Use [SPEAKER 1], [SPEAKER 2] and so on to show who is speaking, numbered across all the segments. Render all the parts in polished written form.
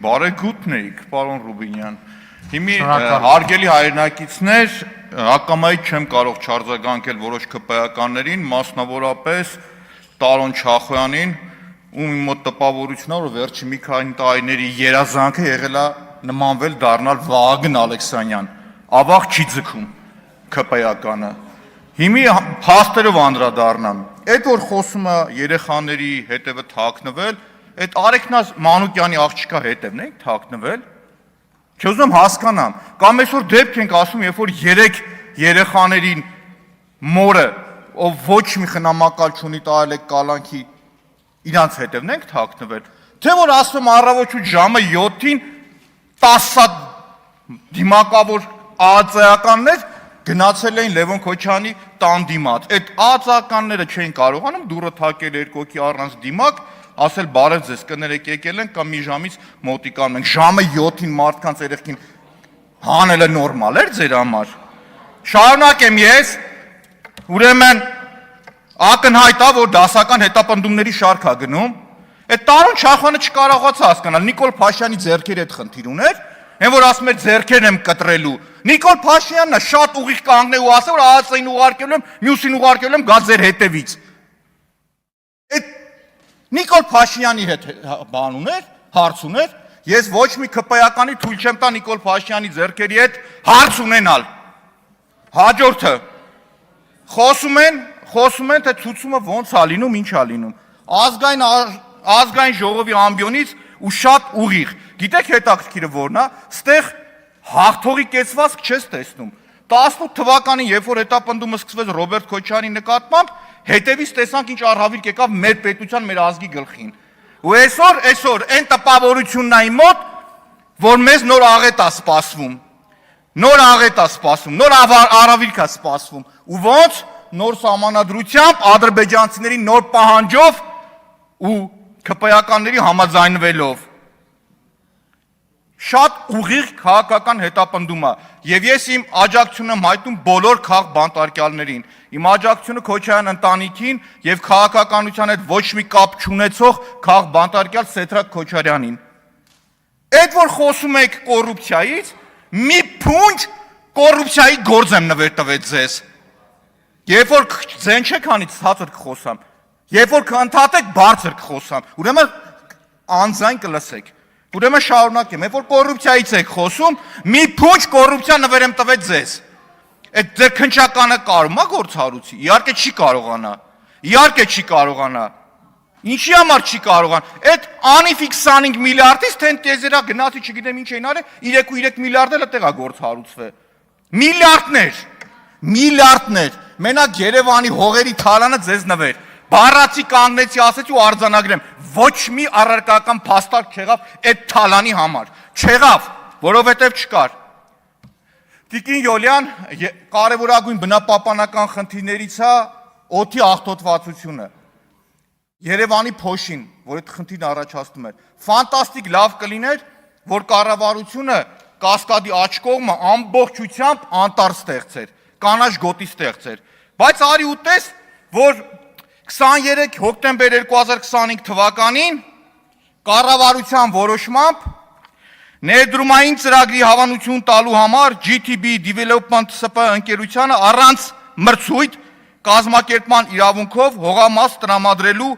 [SPEAKER 1] Բարեգութնեիք, պարոն Ռուբինյան։ Հիմի հարգելի հայրենակիցներ, հակամայից չեմ կարող չարձագանքել որոշ ԿՊԱ-ականներին, մասնավորապես Տարոն Չախոյանին, ում իմ մոտ տպավորությունն է, որ վերջի մի քանի տարիների երազանքը եղել է նմանվել դառնալ Վահագն Ալեքսանյան։ Ավաղ չի ձգում ԿՊԱ-ականը։ Հիմի փաստերով անդրադառնամ։ Այդ որ խոսում է երեխաների հետևը թաքնվել, այդ Արեգնաս Մանուկյանի աղջկա հետևն եք թաքնվել։ Չուզում եմ հասկանամ, կամ այսօր դեպք ենք ասում, երբ որ 3 երեխաներին մորը, ով ոչ մի խնամակալ չունի, տարել եք կալանքի, իրանց հետևն եք թաքնվել։ Թե որ ասում առավոտ ժամը 7-ին 10 դիմակավոր ԱԱԾ-ականներ գնացել էին Լևոն Քոչյանի տան դիմաց։ Այդ ԱԱԾ-ականները չէին կարողանում դուռը թակել երկոքի առանց դիմակ, ասել բարև ձեզ, կներեք եկել ենք կամ մի ժամից մոտիկանում ենք, ժամը 7-ին մարդկանց երեխին հանելը նորմալ էր ձեր համար։ Շարունակեմ ես, ուրեմն ակնհայտ է, որ դասական հետապնդումների շարք է գնում, այդ Տարոն Չախոյանը չկարողացա հասկանալ, Նիկոլ Փաշյանի ձեռքերի հետ խնդիր ուներ, այն որ ասում էր ձեռքերն եմ կտրելու, Նիկոլ Փաշյանն է շատ ուղիղ կանգնել ու ասել, որ ԱԱԾ-ին ուղարկելու եմ, մյուսին ուղարկելու եմ, գա ձեր հետևից։ Նիկոլ Փաշյանի հետ բան ուներ, հարց ուներ, ես ոչ մի ԿՊԱ-ականի թույլ չեմ տա Նիկոլ Փաշյանի ձեռքերի հետ հարց ունենալ։ Հաջորդը խոսում են, թե ցուցումը ոնց է լինում, ինչ է լինում։ Ազգային ժողովի ամբիոնից ու շատ ուղիղ։ Գիտեք հետաքրքիրը որն է, ստեղ հաղթողի կեցվածք չես տեսնում։ 18 թվականին, երբ որ հետապնդումը սկսվեց Ռոբերտ Քոչյանի նկատմամբ, հետևից տեսանք ինչ առհավիրք եկավ մեր պետության, մեր ազգի գլխին։ Ու այսօր այն տպավորությունն է իմ մոտ, որ մեզ նոր աղետ է սպասվում։ Նոր աղետ է սպասվում, նոր առավիրք է սպասվում։ Ու ոնց նոր սահմանադրությամբ, ադրբեջանցիների նոր պահանջով ու ԿՊԱ-ականների համաձայնվելով։ Շատ ուղիղ քաղաքական հետապնդում է, եւ ես իմ աջակցությունն եմ հայտնում բոլոր քաղբանտարկյալներին, իմ աջակցությունը Քոչարյան ընտանիքին եւ քաղաքականության հետ ոչ մի կապ չունեցող քաղբանտարկյալ Սեդրակ Քոչարյանին։ Այդ որ խոսում եք կոռուպցիայից, մի փունջ կոռուպցիայի գործ եմ նվեր տվել ձեզ։ Երբ որ ձեն չեք անի ցածր կխոսամ, երբ որ կընդհատեք բարձր կխոսամ, ուրեմն անձայն կլսեք։ Ուրեմն շարունակեմ, երբ որ կոռուպցիայից եք խոսում, մի փունջ կոռուպցիա նվեր եմ տվել ձեզ։ Այդ ձեր քնչականը կարում է գործառույցի։ Իհարկե չի կարողանա։ Իհարկե չի կարողանա։ Ինչի համար չի կարողան։ Այդ անիֆիկ 25 միլիարդից թենտեզերա գնացի, չգիտեմ ինչ էին արել, 3.3 միլիարդ էլ այդտեղ է գործառույցվել։ Միլիարդներ։ Մենակ Երևանի հողերի թալանը ձեզ նվեր։ Բառացի կանգնեցի, ասեցի ու արձանագրեմ, ոչ մի առարկական փաստարկ չեղավ այդ թալանի համար, չեղավ, որովհետև չկար։ Տիկին Յոլյան, կարևորագույն բնապահպանական խնդիրներից է օդի աղտոտվածությունը, Երևանի փոշին, որ այդ խնդիրն առաջացնում էր, ֆանտաստիկ լավ կլիներ, որ կառավարությունը Կասկադի աջ կողմը ամբողջությամբ անտառ ստեղծեր, կանաչ գոտի ստեղծեր, բայց արի ու տես, որ 23 հոկտեմբեր 2025 թվականին կառավարության որոշմամբ ներդրումային ծրագրի հավանություն տալու համար GTB Development SP ընկերությանը առանց մրցույթ կազմակերպման իրավունքով հողամաս տրամադրելու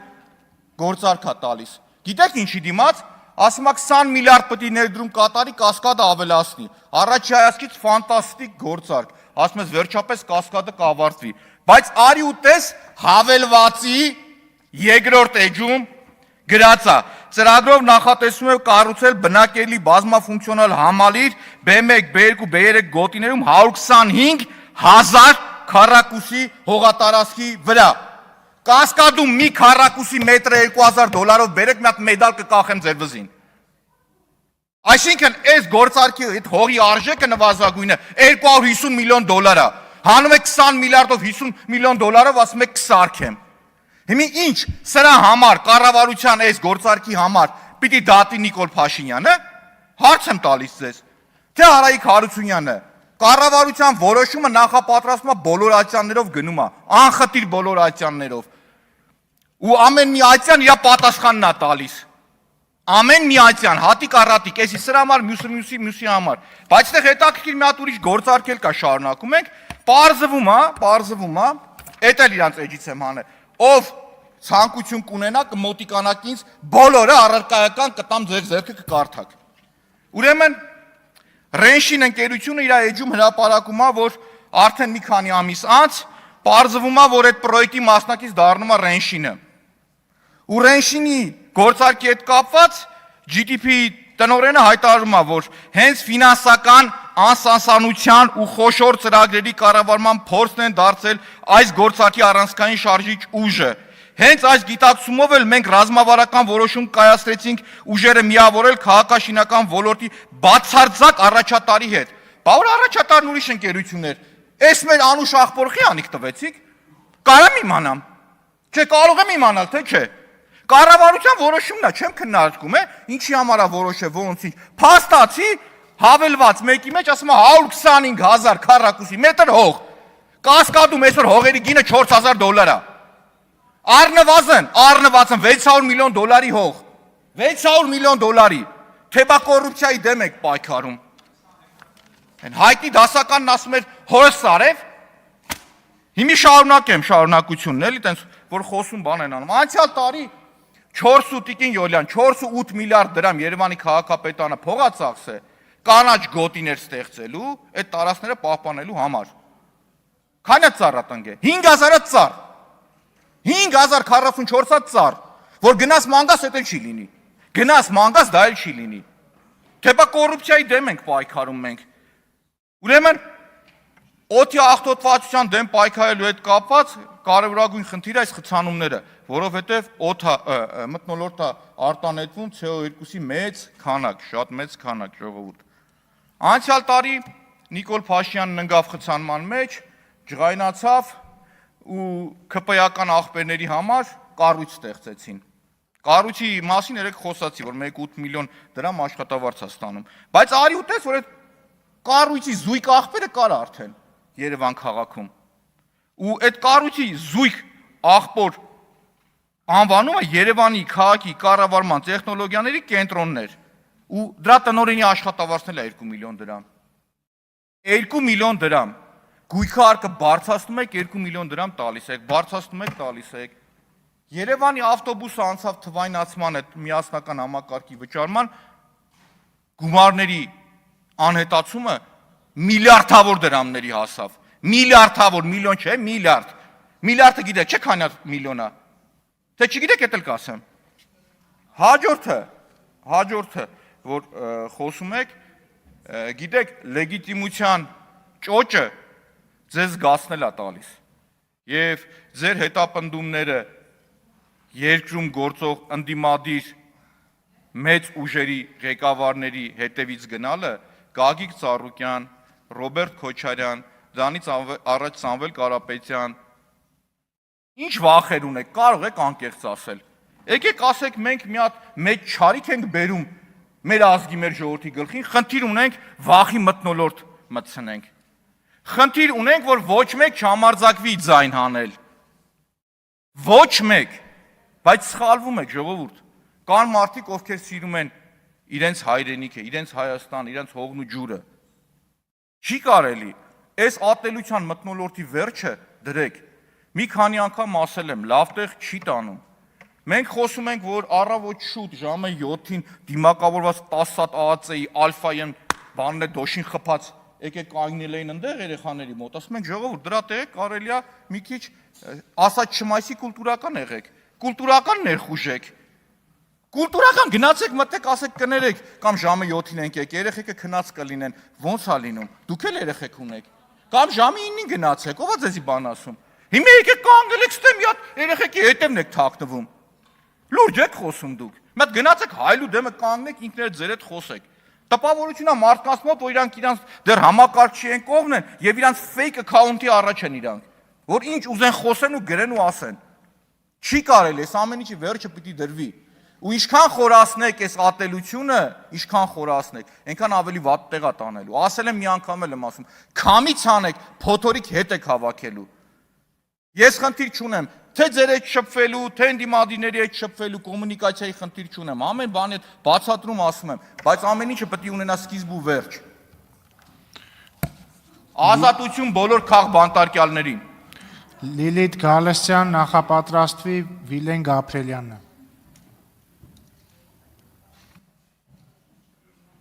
[SPEAKER 1] գործարք է տալիս։ Գիտեք ինչի դիմաց, ասում է 20 միլիարդ պետք է ներդրում կատարի, Կասկադը ավելացնի։ Առաջի հայացքից ֆանտաստիկ գործարք, ասում ես վերջապես Կասկադը կավարտվի։ Բայց արի ու տես հավելվածի երկրորդ էջում գրած է. ծրագրով նախատեսվում է կառուցել բնակելի բազմաֆունկցիոնալ համալիր B1, B2, B3 գոտիներում 125,000 քառակուսի հողատարածքի վրա։ Կասկադում մի քառակուսի մետրը $2,000 բերեք, մի հատ մեդալ կկախեմ ձեր վզին։ Այսինքն այս գործարքի այդ հողի արժեքը նվազագույնը $250 միլիոն է։ Հանում եք 20 միլիարդով 50 միլիոն դոլարով, ասում եք կսարքեմ։ Հիմի ինչ, սրա համար, կառավարության այս գործարքի համար պիտի դատի Նիկոլ Փաշինյանը, հարց եմ տալիս ձեզ, թե Արայիկ Հարությունյանը, կառավարության որոշումը նախապատրաստվում է բոլոր ատյաններով գնում է, անխտիր բոլոր ատյաններով, ու ամեն մի ատյան իր պատասխանն է տալիս։ Ամեն միացյան, հատիկ առատիկ, էսի սրա համար, մյուսի համար։ Բայց այդտեղ հետաքրքիր մի հատ ուրիշ գործարքել կա շարունակում ենք, պարզվում է, էդ էլ իրանց էջից եմ հանել, ով ցանկություն կունենա կմոտիկանաք ինձ, բոլորը առարկայական կտամ ձեր ձեռքը կկարդաք։ Ուրեմն Ռենշին ընկերությունը իր էջում հրապարակում է, որ արդեն մի քանի ամիս անց պարզվում է, որ այդ պրոյեկտի մասնակից դառնում է Ռենշինը։ Ու Ռենշինի գործարքի հետ կապված GDP տնօրենը հայտարարում է, որ հենց ֆինանսական անսանսանության ու խոշոր ծրագրերի կառավարման փորձն են դարձել այս գործարքի առանցքային շարժիչ ուժը։ Հենց այս գիտակցումով էլ մենք ռազմավարական որոշում կայացրեցինք ուժերը միավորել քաղաքաշինական ոլորտի բացարձակ առաջատարի հետ։ Բա որ առաջատարն ուրիշ ընկերություն էր։ Էս մեր անուշ աղբորխի անիք տվեցիք։ Կարամ իմանամ։ Չէ, կարող եմ իմանալ, թե չէ։ Կառավարության որոշումն է, չեմ քննարկում, ինչի համար է որոշը, ոնց ինչ։ Փաստացի հավելված մեկի մեջ ասում է 125,000 քառակուսի մետր հող։ Կասկադում այսօր հողերի գինը $4,000 է։ Առնվազն 600 միլիոն դոլարի հող։ 600 միլիոն դոլարի։ Թե բա կոռուպցիայի դեմ եք պայքարում։ Այն հայտնի դասականն ասում էր հորս Սարև։ Հիմի շարունակեմ շարունակությունն էլի, տենց որ խոսում բան են անում։ Անցյալ տարի 4.8 Յոլյան 4.8 միլիարդ դրամ Երևանի քաղաքապետարանը փողա ծախսե կանաչ գոտիներ ստեղծելու, այդ տարածքները պահպանելու համար։ Քանի ծառա տնկե։ 5,000 ծառ։ 5,044 ծառ, որ գնաս մանգաս դա չի լինի։ Գնաս մանգաս դա էլ չի լինի։ Թե բա կոռուպցիայի դեմ ենք պայքարում մենք։ Ուրեմն օդի աղտոտվածության դեմ պայքարելու հետ կապված կարևորագույն խնդիրը այս խցանումները, որովհետև մթնոլորտը արտանետվում CO2-ի մեծ քանակ, շատ մեծ քանակ ժողովուրդ։ Անցյալ տարի Նիկոլ Փաշինյանն ընկավ խցանման մեջ, ջղայնացավ ու ԿՊ-ական աղբերների համար կառույց ստեղծեցին։ Կառույցի մասին երեք խոսացի, որ 1.8 միլիոն դրամ աշխատավարձ է ստանում։ Բայց արի ու տես, որ այդ կառույցի զույգ աղբերը կար արդեն Երևան քաղաքում։ Ու այդ կառույցի զույգ աղբոր անվանումը Երևանի քաղաքի կառավարման տեխնոլոգիաների կենտրոններ ու դրա տնօրենի աշխատավարձն էլ է 2 միլիոն դրամ։ 2 միլիոն դրամ։ Գույքը արկը բարձրացնում եք 2 միլիոն դրամ տալիս եք, բարձրացնում եք տալիս եք։ Երևանի ավտոբուսը անցավ թվայնացման այդ միասնական համակարգի վճարման գումարների անհետացումը միլիարդավոր դրամների հասավ։ Միլիարդավոր, միլիոն չէ, միլիարդ։ Միլիարդը գիտեք, չէ՞ քանի միլիոն է։ Թե չգիտեք, էդ էլ կասեմ։ Հաջորդը, որ խոսում եք, գիտեք, լեգիտիմության ճոճը ձեզ զգացնել է տալիս։ Եվ ձեր հետապնդումները երկրում գործող ընդդիմադիր մեծ ուժերի ղեկավարների հետևից գնալը Գագիկ Ծառուկյան, Ռոբերտ Քոչարյան, դրանից առաջ Սամվել Կարապետյան, ինչ վախեր ունեք, կարող եք անկեղծ ասել։ Եկեք ասեք մենք մի հատ մեծ չարիք ենք բերում մեր ազգի, մեր ժողովրդի գլխին, խնդիր ունենք վախի մթնոլորտ մտցնենք։ Խնդիր ունենք, որ ոչ մեկ չհամարձակվի ձայն հանել։ Ոչ մեկ, բայց սխալվում եք ժողովուրդ։ Կան մարդիկ, ովքեր սիրում են իրենց հայրենիքը, իրենց Հայաստան, իրենց հողն ու ջուրը։ Չի կարելի, այս ատելության մթնոլորտի վերջը դրեք։ Մի քանի անգամ ասել եմ, լավ տեղ չի տանում։ Մենք խոսում ենք, որ առավոտ շուտ ժամը 7-ին դիմակավորված 10 հատ ԱԱՑ-ի ալֆայեն բանն է դոշին խփած, եկեք կայնել էին ընդեղ երեխաների մոտ, ասում ենք ժողովուրդ, դրա տեղը կարելի է մի քիչ ասած չմայսի կուլտուրական եղեք, կուլտուրական ներխուժեք։ Կուլտուրական գնացեք մտեք, ասեք կներեք, կամ ժամը 7-ին եկեք, երեխեքը քնած կլինեն, ոնց է լինում։ Դուք էլ երեխեք ունեք։ Կամ ժամը 9-ին գնացեք, ով է ձեզի բան ասում։ Հիմա եկեք կանգնել եք ստեմ, մի հատ երեխեքի հետևն եք թաքնվում։ Լուրջ եք խոսում դուք։ Մի հատ գնացեք հայլու դեմը կանգնեք, ինքներդ ձեր հետ խոսեք։ Տպավորությունա մարդկանց մոտ, որ իրանք իրանք դեռ համակարգչի են կողմն են եւ իրանք fake account-ի առաջ են իրանք, որ ինչ ուզեն խոսեն ու գրեն ու ասեն։ Չի կարելի, այս ամեն ինչի վերջը պիտի դրվի։ Ու ինչքան խորացնեք այս ատելությունը, ինչքան խորացնեք, այնքան ավելի վատ տեղա տանելու։ Ասել եմ մի անգամ էլ եմ ասում, քամից անեք, փոթորիկ հետ եք հավաքելու։ Ես խնդիր չունեմ, Թե ձեր հետ շփվելու, թե ընդդիմադիրների հետ շփվելու կոմունիկացիայի խնդիր չունեմ, ամեն բանի հետ բացատրում ասում եմ, բայց ամեն ինչը պետք է ունենա սկիզբ ու վերջ։ Ազատություն բոլոր քաղբանտարկյալներին։
[SPEAKER 2] Լիլիթ Գալստյան նախապատրաստվի Վիլեն Գաբրելյանը։